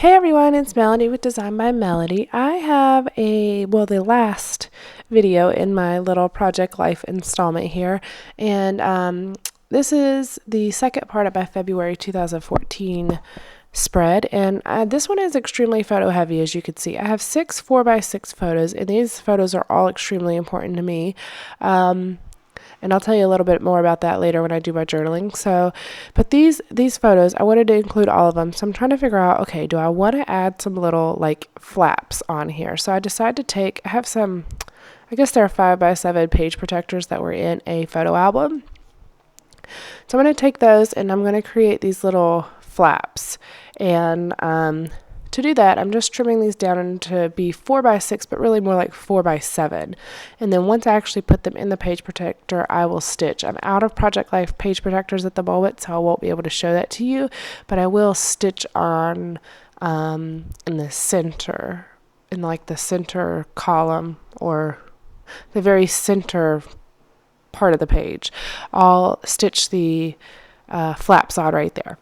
Hey everyone, it's Melody with Design by Melody. I have the last video in my little Project Life installment here, and this is the second part of my February 2014 spread, and this one is extremely photo heavy, as you can see. I have 6 4x6 photos, and these photos are all extremely important to me. And I'll tell you a little bit more about that later when I do my journaling. But these photos, I wanted to include all of them. So I'm trying to figure out, okay, do I want to add some little like flaps on here? So I decided I have some, I guess they're 5x7 page protectors that were in a photo album. So I'm going to take those and I'm going to create these little flaps. And to do that, I'm just trimming these down to be 4x6, but really more like 4x7. And then once I actually put them in the page protector, I will stitch. I'm out of Project Life page protectors at the moment, so I won't be able to show that to you, but I will stitch on in the center, in like the center column or the very center part of the page. I'll stitch the flaps on right there.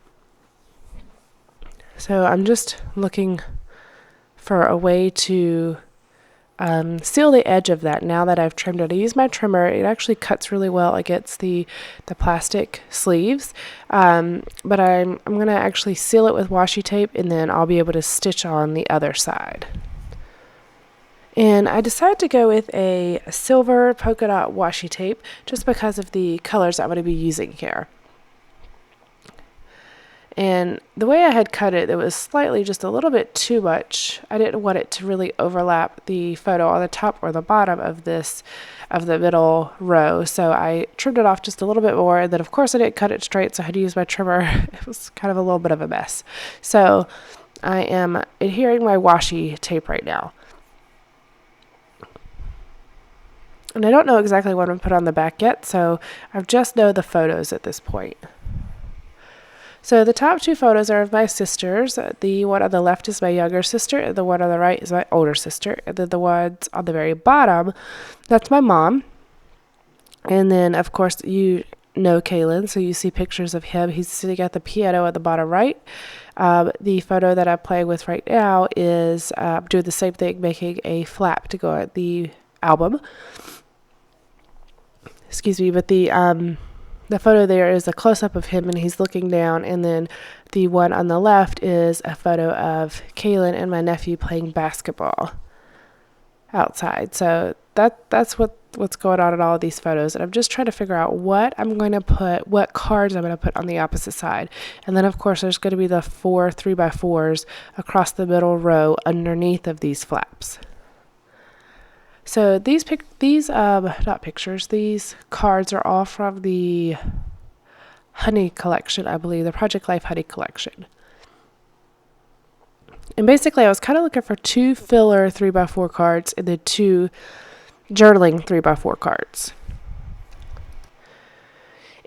So I'm just looking for a way to seal the edge of that now that I've trimmed it. I use my trimmer. It actually cuts really well against the plastic sleeves. But I'm going to actually seal it with washi tape, and then I'll be able to stitch on the other side. And I decided to go with a silver polka dot washi tape just because of the colors I'm going to be using here. And the way I had cut it, it was slightly just a little bit too much. I didn't want it to really overlap the photo on the top or the bottom of the middle row. So I trimmed it off just a little bit more. And then of course I didn't cut it straight, so I had to use my trimmer. It was kind of a little bit of a mess. So I am adhering my washi tape right now. And I don't know exactly what I'm going to put on the back yet, so I just know the photos at this point. So the top 2 photos are of my sisters. The one on the left is my younger sister, and the one on the right is my older sister. And then the ones on the very bottom, that's my mom. And then, of course, you know Kaylin, so you see pictures of him. He's sitting at the piano at the bottom right. The photo that I'm playing with right now is doing the same thing, making a flap to go at the album. Excuse me, but the photo there is a close-up of him and he's looking down, and then the one on the left is a photo of Kaylin and my nephew playing basketball outside. So that's what's going on in all of these photos, and I'm just trying to figure out what cards I'm going to put on the opposite side. And then of course there's going to be the 4 3x4s across the middle row underneath of these flaps. So these cards are all from the Honey collection, I believe, the Project Life Honey collection. And basically I was kind of looking for 2 filler 3x4 cards and then 2 journaling 3x4 cards.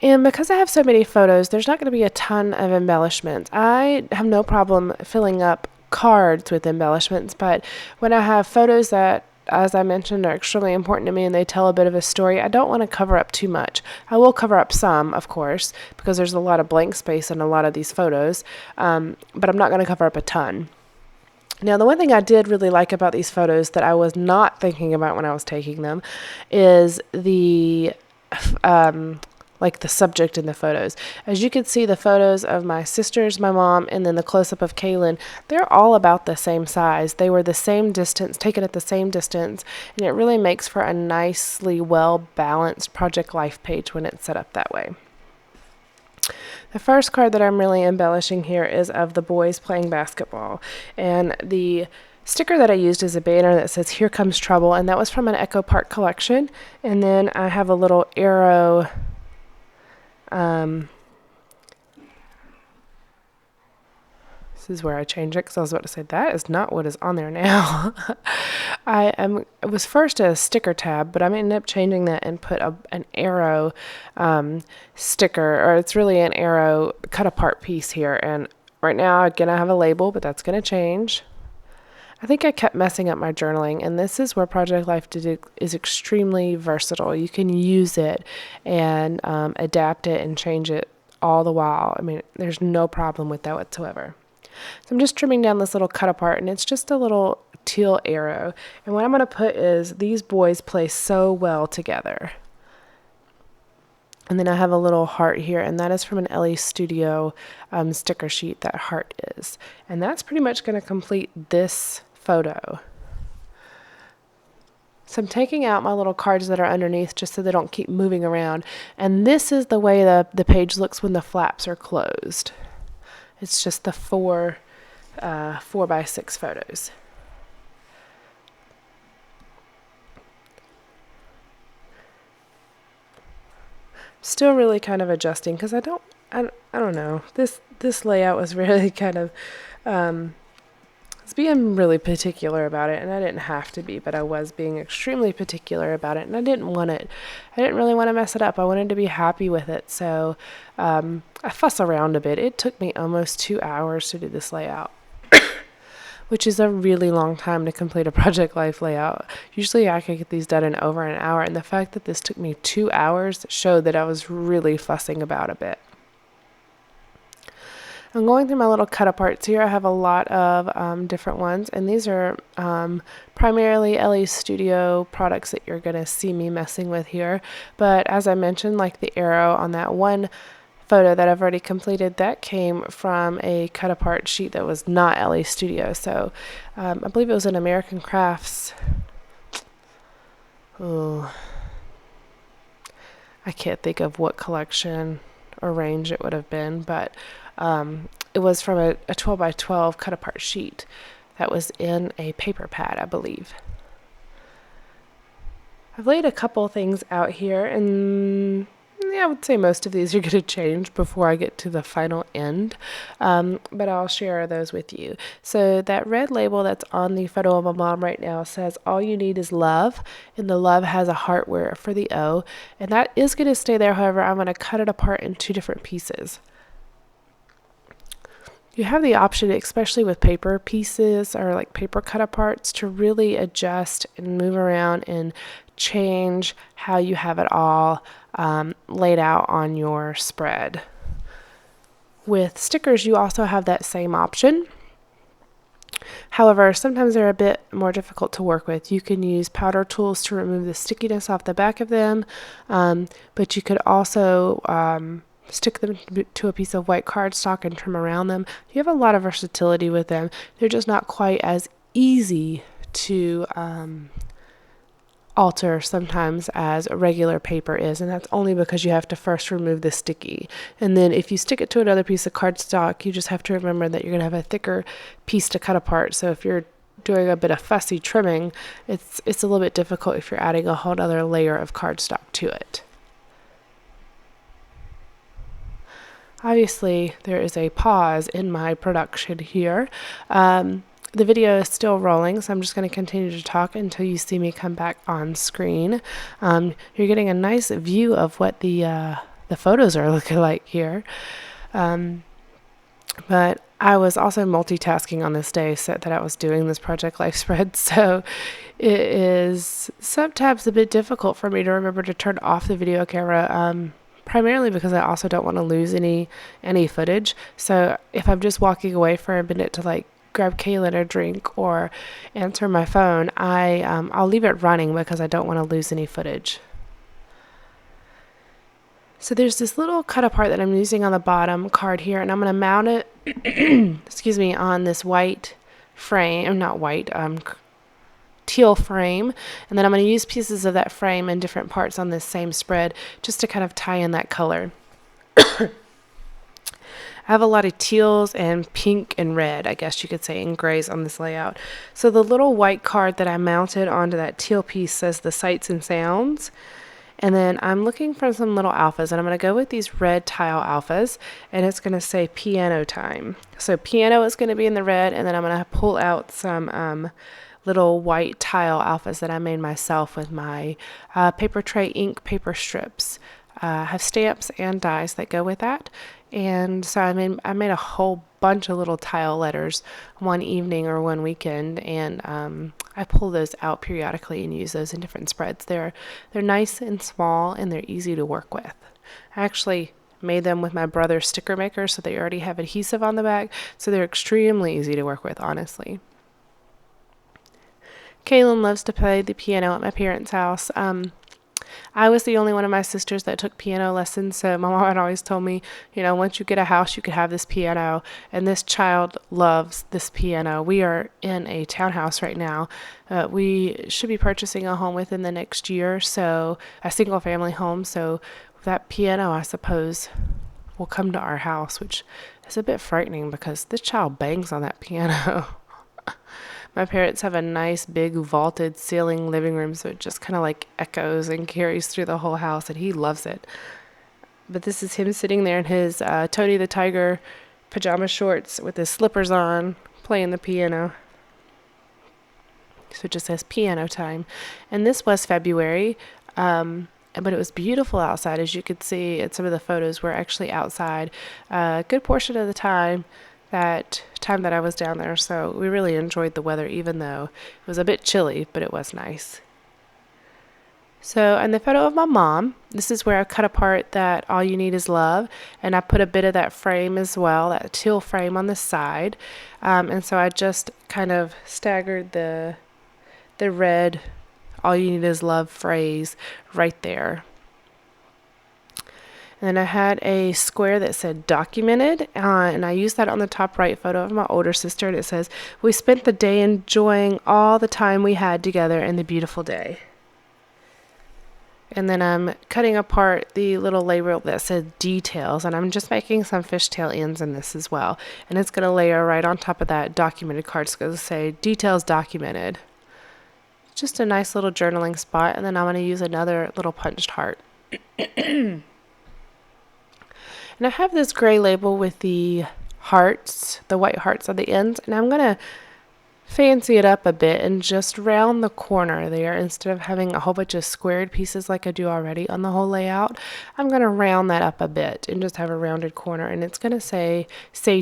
And because I have so many photos, there's not going to be a ton of embellishments. I have no problem filling up cards with embellishments, but when I have photos that, as I mentioned, are extremely important to me and they tell a bit of a story, I don't want to cover up too much. I will cover up some, of course, because there's a lot of blank space in a lot of these photos, but I'm not going to cover up a ton. Now, the one thing I did really like about these photos that I was not thinking about when I was taking them is the subject in the photos. As you can see, the photos of my sisters, my mom, and then the close-up of Kaylin, they're all about the same size. They were the same distance, taken at the same distance, and it really makes for a nicely well-balanced Project Life page when it's set up that way. The first card that I'm really embellishing here is of the boys playing basketball, and the sticker that I used is a banner that says "Here Comes Trouble," and that was from an Echo Park collection. And then I have a little arrow. This is where I change it because I was about to say that is not what is on there now. It was first a sticker tab, but I ended up changing that and put an arrow sticker, or it's really an arrow cut apart piece here. And right now, again, I have a label, but that's going to change. I think I kept messing up my journaling, and this is where Project Life is extremely versatile. You can use it and adapt it and change it all the while. I mean, there's no problem with that whatsoever. So I'm just trimming down this little cut apart, and it's just a little teal arrow. And what I'm going to put is these boys play so well together. And then I have a little heart here, and that is from an LE Studio sticker sheet, that heart is. And that's pretty much going to complete this photo. So I'm taking out my little cards that are underneath just so they don't keep moving around. And this is the way the page looks when the flaps are closed. It's just the 4x6 photos. Still really kind of adjusting because I don't know. This layout was really kind of I was being really particular about it, and I didn't have to be, but I was being extremely particular about it, and I didn't really want to mess it up. I wanted to be happy with it, so I fuss around a bit. It took me almost 2 hours to do this layout, which is a really long time to complete a Project Life layout. Usually I could get these done in over an hour, and the fact that this took me 2 hours showed that I was really fussing about a bit. I'm going through my little cut aparts here. I have a lot of different ones, and these are primarily LE Studio products that you're going to see me messing with here. But as I mentioned, like the arrow on that one photo that I've already completed, that came from a cut apart sheet that was not LE Studio. So I believe it was an American Crafts. Oh, I can't think of what collection or range it would have been, but it was from a 12x12 cut apart sheet that was in a paper pad, I believe. I've laid a couple things out here, and I would say most of these are going to change before I get to the final end, but I'll share those with you. So that red label that's on the photo of my mom right now says all you need is love, and the love has a heart where for the O, and that is going to stay there. However, I'm going to cut it apart in 2 different pieces. You have the option, especially with paper pieces or like paper cut aparts, to really adjust and move around and change how you have it all laid out on your spread. With stickers, you also have that same option. However, sometimes they're a bit more difficult to work with. You can use powder tools to remove the stickiness off the back of them, but you could also stick them to a piece of white cardstock and trim around them. You have a lot of versatility with them. They're just not quite as easy to alter sometimes as a regular paper is, and that's only because you have to first remove the sticky, and then if you stick it to another piece of cardstock, you just have to remember that you're going to have a thicker piece to cut apart. So if you're doing a bit of fussy trimming, it's a little bit difficult if you're adding a whole other layer of cardstock to it. Obviously, there is a pause in my production here. The video is still rolling, so I'm just going to continue to talk until you see me come back on screen. You're getting a nice view of what the photos are looking like here. But I was also multitasking on this day, so that I was doing this Project Life spread, so it is sometimes a bit difficult for me to remember to turn off the video camera. Primarily because I also don't want to lose any footage. So if I'm just walking away for a minute to like grab Kaylin a drink or answer my phone, I'll leave it running because I don't want to lose any footage. So there's this little cut apart that I'm using on the bottom card here, and I'm going to mount it excuse me, on this white frame, not white, teal frame, and then I'm going to use pieces of that frame in different parts on this same spread just to kind of tie in that color. I have a lot of teals and pink and red, I guess you could say, and grays on this layout. So the little white card that I mounted onto that teal piece says the sights and sounds, and then I'm looking for some little alphas, and I'm going to go with these red tile alphas, and it's going to say piano time. So piano is going to be in the red, and then I'm going to pull out some little white tile alphas that I made myself with my paper tray ink paper strips. I have stamps and dies that go with that, and so I made a whole bunch of little tile letters one evening or one weekend, and I pull those out periodically and use those in different spreads. They're nice and small, and they're easy to work with. I actually made them with my brother's sticker maker, so they already have adhesive on the back, so they're extremely easy to work with, honestly. Kaylin loves to play the piano at my parents' house. I was the only one of my sisters that took piano lessons, so my mom had always told me, once you get a house, you could have this piano, and this child loves this piano. We are in a townhouse right now. We should be purchasing a home within the next year, so a single family home, so that piano, I suppose, will come to our house, which is a bit frightening because this child bangs on that piano. My parents have a nice big vaulted ceiling living room, so it just kind of like echoes and carries through the whole house, and he loves it. But this is him sitting there in his Tony the Tiger pajama shorts with his slippers on, playing the piano. So it just says piano time. And this was February, but it was beautiful outside. As you could see in some of the photos, we're actually outside a good portion of the time that I was down there, so we really enjoyed the weather, even though it was a bit chilly, but it was nice. So, and the photo of my mom, this is where I cut apart that All You Need Is Love, and I put a bit of that frame as well, that teal frame on the side, and so I just kind of staggered the red All You Need Is Love phrase right there. And then I had a square that said documented, and I used that on the top right photo of my older sister, and it says, "We spent the day enjoying all the time we had together in the beautiful day." And then I'm cutting apart the little label that said details, and I'm just making some fishtail ends in this as well. And it's going to layer right on top of that documented card. It's going to say details documented. Just a nice little journaling spot, and then I'm going to use another little punched heart. And I have this gray label with the hearts, the white hearts on the ends, and I'm going to fancy it up a bit and just round the corner there. Instead of having a whole bunch of squared pieces like I do already on the whole layout, I'm going to round that up a bit and just have a rounded corner. And it's going to say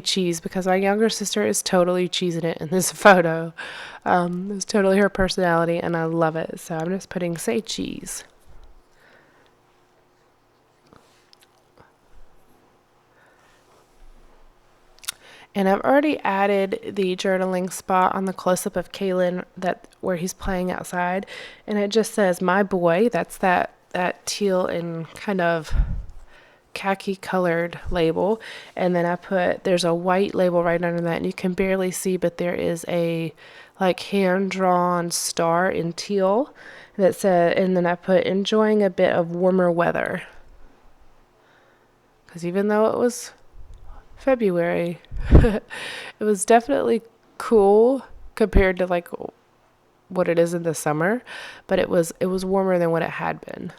cheese, because my younger sister is totally cheesing it in this photo. It's totally her personality, and I love it. So I'm just putting say cheese. And I've already added the journaling spot on the close-up of Kaylin where he's playing outside. And it just says, "My boy." That's that teal and kind of khaki colored label. And then there's a white label right under that. And you can barely see, but there is a like hand-drawn star in teal that said, and then I put "enjoying a bit of warmer weather." Because even though it was February, it was definitely cool compared to like what it is in the summer, but it was warmer than what it had been.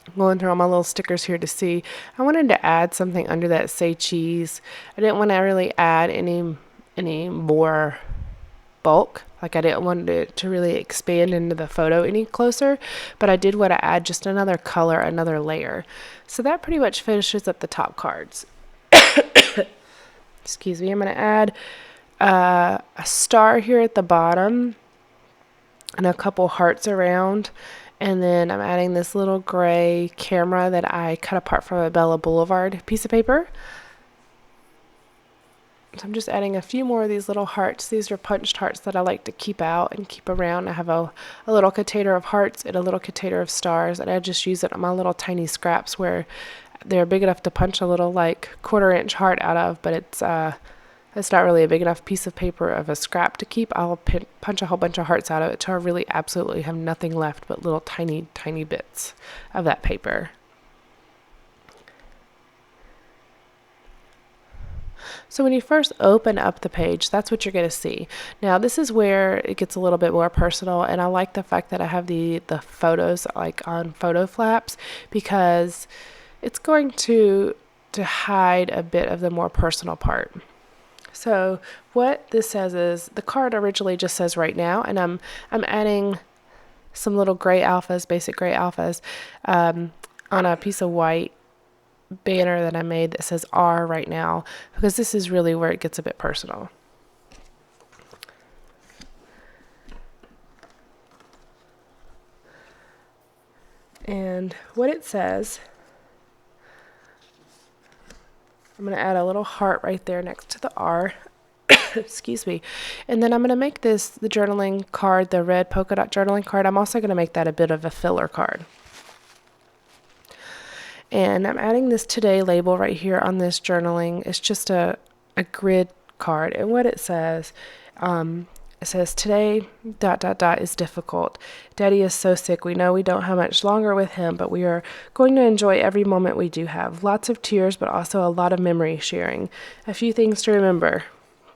I'm going through all my little stickers here to see. I wanted to add something under that say cheese. I didn't want to really add any more bulk. Like I didn't want it to really expand into the photo any closer, but I did want to add just another color, another layer. So that pretty much finishes up the top cards. Excuse me. I'm going to add a star here at the bottom and a couple hearts around. And then I'm adding this little gray camera that I cut apart from a Bella Boulevard piece of paper. So I'm just adding a few more of these little hearts. These are punched hearts that I like to keep out and keep around. I have a little container of hearts and a little container of stars, and I just use it on my little tiny scraps where they're big enough to punch a little like 1/4-inch heart out of, but it's not really a big enough piece of paper of a scrap to keep. I'll punch a whole bunch of hearts out of it till I really absolutely have nothing left but little tiny, tiny bits of that paper. So when you first open up the page, that's what you're going to see. Now this is where it gets a little bit more personal, and I like the fact that I have the photos like on photo flaps, because it's going to hide a bit of the more personal part. So what this says is, the card originally just says "right now," and I'm adding some little gray alphas, basic gray alphas, on a piece of white banner that I made that says "R right now," because this is really where it gets a bit personal. And what it says, I'm going to add a little heart right there next to the R. Excuse me. And then I'm going to make this the journaling card, the red polka dot journaling card. I'm also going to make that a bit of a filler card. And I'm adding this today label right here on this journaling. It's just a grid card. And what it says today ... is difficult. Daddy is so sick. We know we don't have much longer with him, but we are going to enjoy every moment we do have. Lots of tears, but also a lot of memory sharing. A few things to remember.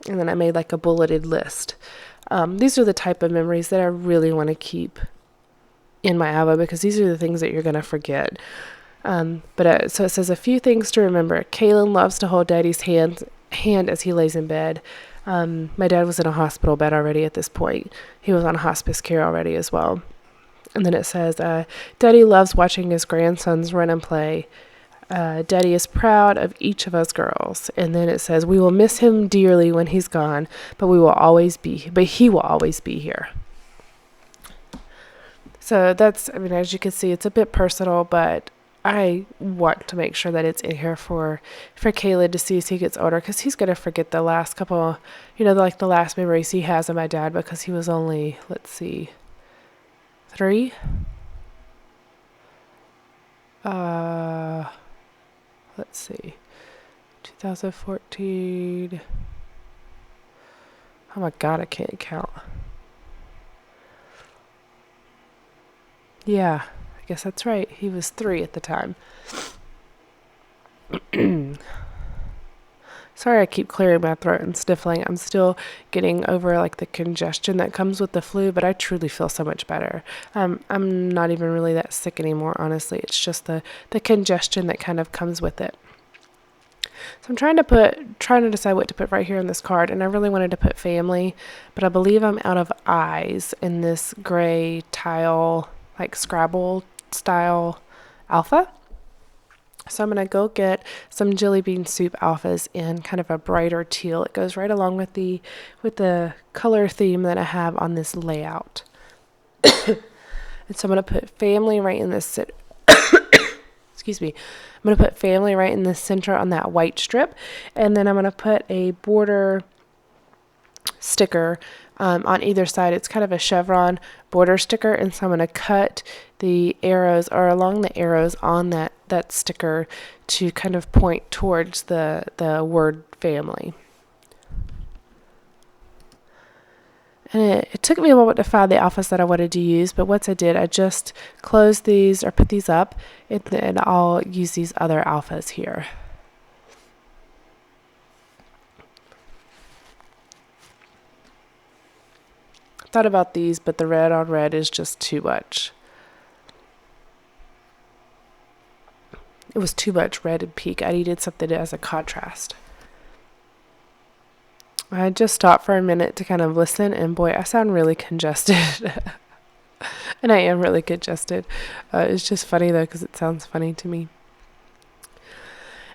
And then I made like a bulleted list. These are the type of memories that I really want to keep in my album, because these are the things that you're going to forget. So it says a few things to remember. Kaylin loves to hold Daddy's hand as he lays in bed. My dad was in a hospital bed already at this point. He was on hospice care already as well. And then it says, Daddy loves watching his grandsons run and play. Daddy is proud of each of us girls. And then it says, we will miss him dearly when he's gone, but he will always be here. So that's, I mean, as you can see, it's a bit personal, but I want to make sure that it's in here for Caleb to see as he gets older, because he's going to forget the last couple, like the last memories he has of my dad, because he was only, 3. Let's see, 2014. Oh my God, I can't count. Yeah, I guess that's right. He was 3 at the time. Sorry, I keep clearing my throat and sniffling. I'm still getting over like the congestion that comes with the flu, but I truly feel so much better. I'm not even really that sick anymore, honestly. It's just the congestion that kind of comes with it. So I'm trying to decide what to put right here on this card, and I really wanted to put family, but I believe I'm out of eyes in this gray tile, like Scrabble style alpha. So I'm going to go get some jelly bean soup alphas in kind of a brighter teal. It goes right along with the color theme that I have on this layout. And so I'm going to put family right in this excuse me. I'm going to put family right in the center on that white strip, and then I'm going to put a border sticker on either side. It's kind of a chevron border sticker, and so I'm going to cut the arrows, or along the arrows on that sticker, to kind of point towards the word family. And it took me a moment to find the alphas that I wanted to use, but once I did, I just closed these, or put these up, and then I'll use these other alphas here. I thought about these, but the red on red is just too much. It was too much red and pink. I needed something as a contrast. I just stopped for a minute to kind of listen, and boy, I sound really congested. And I am really congested. It's just funny though, because it sounds funny to me.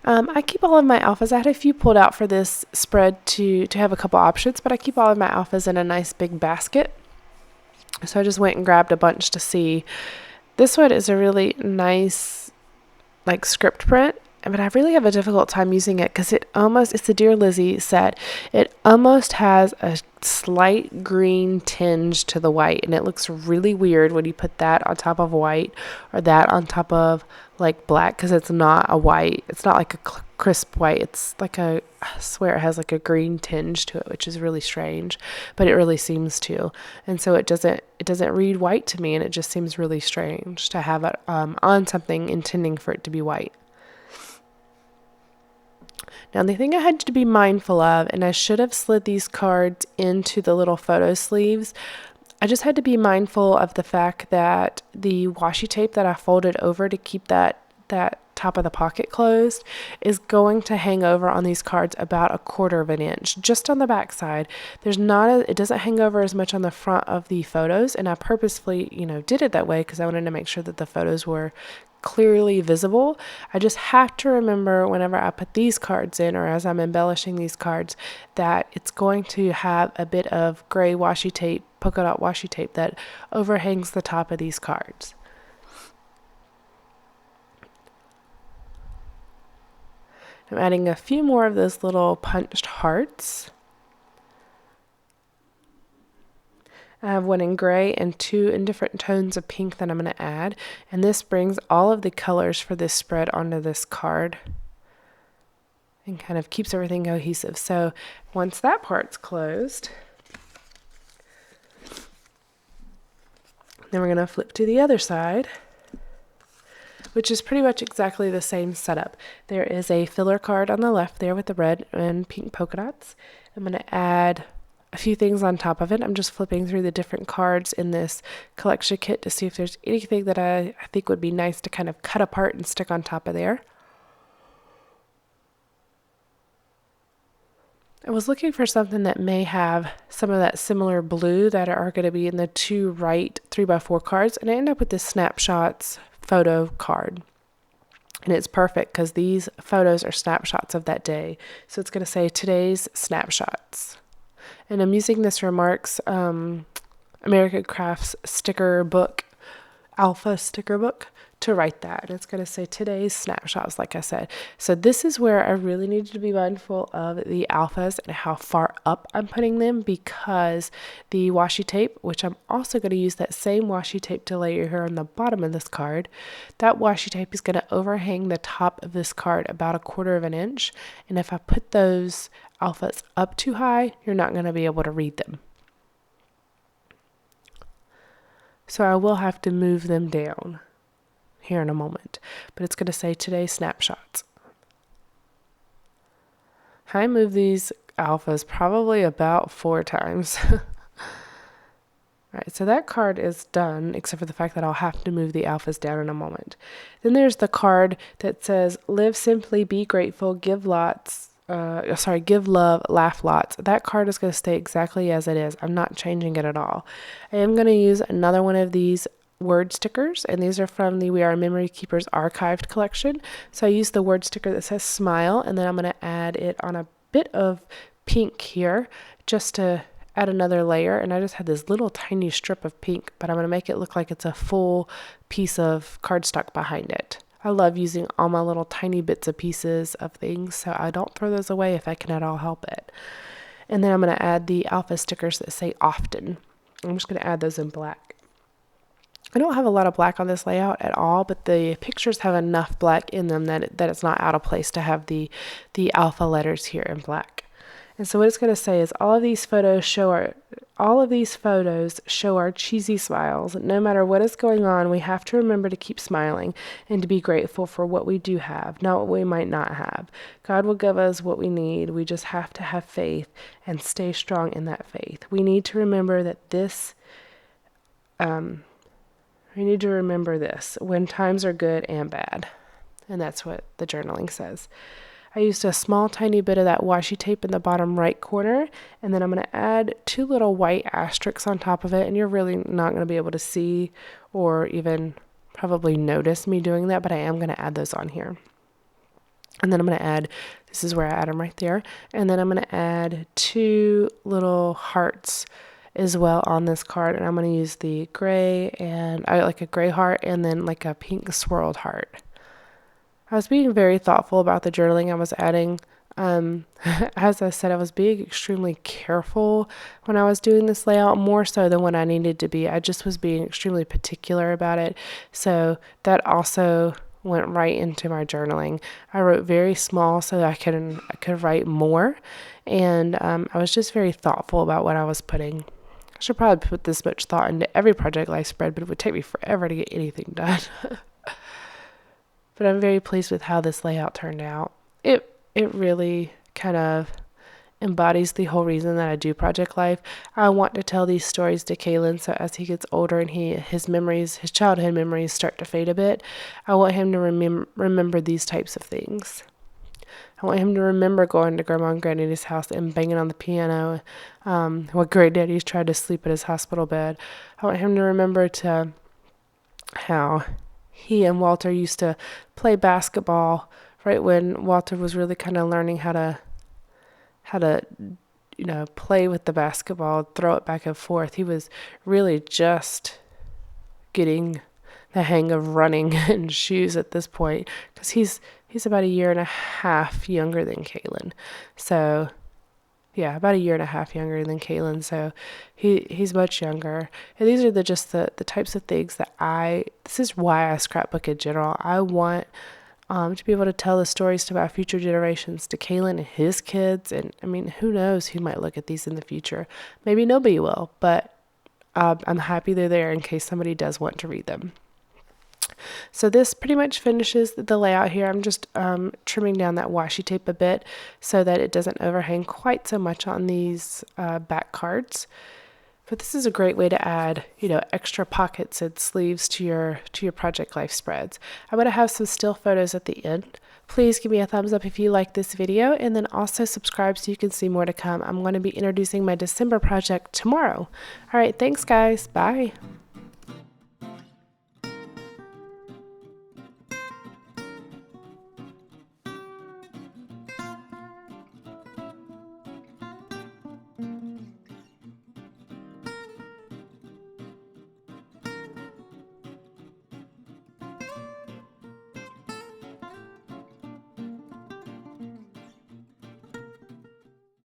I keep all of my alphas. I had a few pulled out for this spread to have a couple options, but I keep all of my alphas in a nice big basket. So I just went and grabbed a bunch to see. This one is a really nice, like, script print, but I really have a difficult time using it because it's the Dear Lizzie set. It almost has a slight green tinge to the white, and it looks really weird when you put that on top of white, or that on top of like black, because it's not a white. It's not like a crisp white. It's like I swear it has like a green tinge to it, which is really strange, but it really seems to. And so it doesn't read white to me, and it just seems really strange to have it on something intending for it to be white. Now, the thing I had to be mindful of, and I should have slid these cards into the little photo sleeves, I just had to be mindful of the fact that the washi tape that I folded over to keep that top of the pocket closed is going to hang over on these cards about 1/4 inch, just on the back side. It doesn't hang over as much on the front of the photos, and I purposefully, did it that way because I wanted to make sure that the photos were clearly visible. I just have to remember whenever I put these cards in, or as I'm embellishing these cards, that it's going to have a bit of gray washi tape, polka dot washi tape, that overhangs the top of these cards. I'm adding a few more of those little punched hearts. I have one in gray and two in different tones of pink that I'm going to add. And this brings all of the colors for this spread onto this card and kind of keeps everything cohesive. So once that part's closed, then we're going to flip to the other side, which is pretty much exactly the same setup. There is a filler card on the left there with the red and pink polka dots. I'm going to add a few things on top of it. I'm just flipping through the different cards in this collection kit to see if there's anything that I think would be nice to kind of cut apart and stick on top of there. I was looking for something that may have some of that similar blue that are going to be in the two right 3x4 cards, and I end up with this snapshots photo card. And it's perfect because these photos are snapshots of that day. So it's going to say today's snapshots. And I'm using this Remarks American Crafts sticker book, alpha sticker book, to write that. And it's going to say today's snapshots, like I said. So this is where I really need to be mindful of the alphas and how far up I'm putting them, because the washi tape, which I'm also going to use that same washi tape to layer here on the bottom of this card, that washi tape is going to overhang the top of this card about 1/4 of an inch. And if I put those alphas up too high, you're not going to be able to read them. So I will have to move them down here in a moment, but it's going to say today's snapshots. I move these alphas probably about 4 times. All right, so that card is done, except for the fact that I'll have to move the alphas down in a moment. Then there's the card that says live simply, be grateful, give love, laugh lots. That card is going to stay exactly as it is. I'm not changing it at all. I am going to use another one of these word stickers, and these are from the We Are Memory Keepers archived collection. So I use the word sticker that says smile, and then I'm going to add it on a bit of pink here just to add another layer. And I just had this little tiny strip of pink, but I'm going to make it look like it's a full piece of cardstock behind it. I love using all my little tiny bits of pieces of things, so I don't throw those away if I can at all help it. And then I'm going to add the alpha stickers that say often. I'm just going to add those in black. I don't have a lot of black on this layout at all, but the pictures have enough black in them that it's not out of place to have the alpha letters here in black. And so what it's going to say is all of these photos show our cheesy smiles. No matter what is going on, we have to remember to keep smiling and to be grateful for what we do have, not what we might not have. God will give us what we need. We just have to have faith and stay strong in that faith. We need to remember that this when times are good and bad. And that's what the journaling says. I used a small tiny bit of that washi tape in the bottom right corner, and then I'm going to add 2 little white asterisks on top of it, and you're really not going to be able to see or even probably notice me doing that, but I am going to add those on here. And then I'm going to add, this is where I add them right there, and then I'm going to add 2 little hearts as well on this card, and I'm going to use the gray, and I like a gray heart and then like a pink swirled heart. I was being very thoughtful about the journaling I was adding. As I said, I was being extremely careful when I was doing this layout, more so than what I needed to be. I just was being extremely particular about it. So that also went right into my journaling. I wrote very small so that I could write more. And I was just very thoughtful about what I was putting. I should probably put this much thought into every Project Life spread, but it would take me forever to get anything done. But I'm very pleased with how this layout turned out. It really kind of embodies the whole reason that I do Project Life. I want to tell these stories to Kaylin, so as he gets older and his childhood memories start to fade a bit, I want him to remember these types of things. I want him to remember going to Grandma and Granddaddy's house and banging on the piano while Granddaddy's tried to sleep in his hospital bed. I want him to remember how he and Walter used to play basketball right when Walter was really kind of learning how to play with the basketball, throw it back and forth. He was really just getting the hang of running in shoes at this point, because he's he's about a year and a half younger than Kaylin. So yeah, about a year and a half younger than Kaylin, so he's much younger. And these are just the types of things that this is why I scrapbook in general. I want to be able to tell the stories to my future generations, to Kaylin and his kids. And I mean, who knows who might look at these in the future. Maybe nobody will, but I'm happy they're there in case somebody does want to read them. So this pretty much finishes the layout here. I'm just trimming down that washi tape a bit so that it doesn't overhang quite so much on these back cards. But this is a great way to add, extra pockets and sleeves to your Project Life spreads. I'm going to have some still photos at the end. Please give me a thumbs up if you like this video, and then also subscribe so you can see more to come. I'm going to be introducing my December project tomorrow. All right, thanks guys. Bye.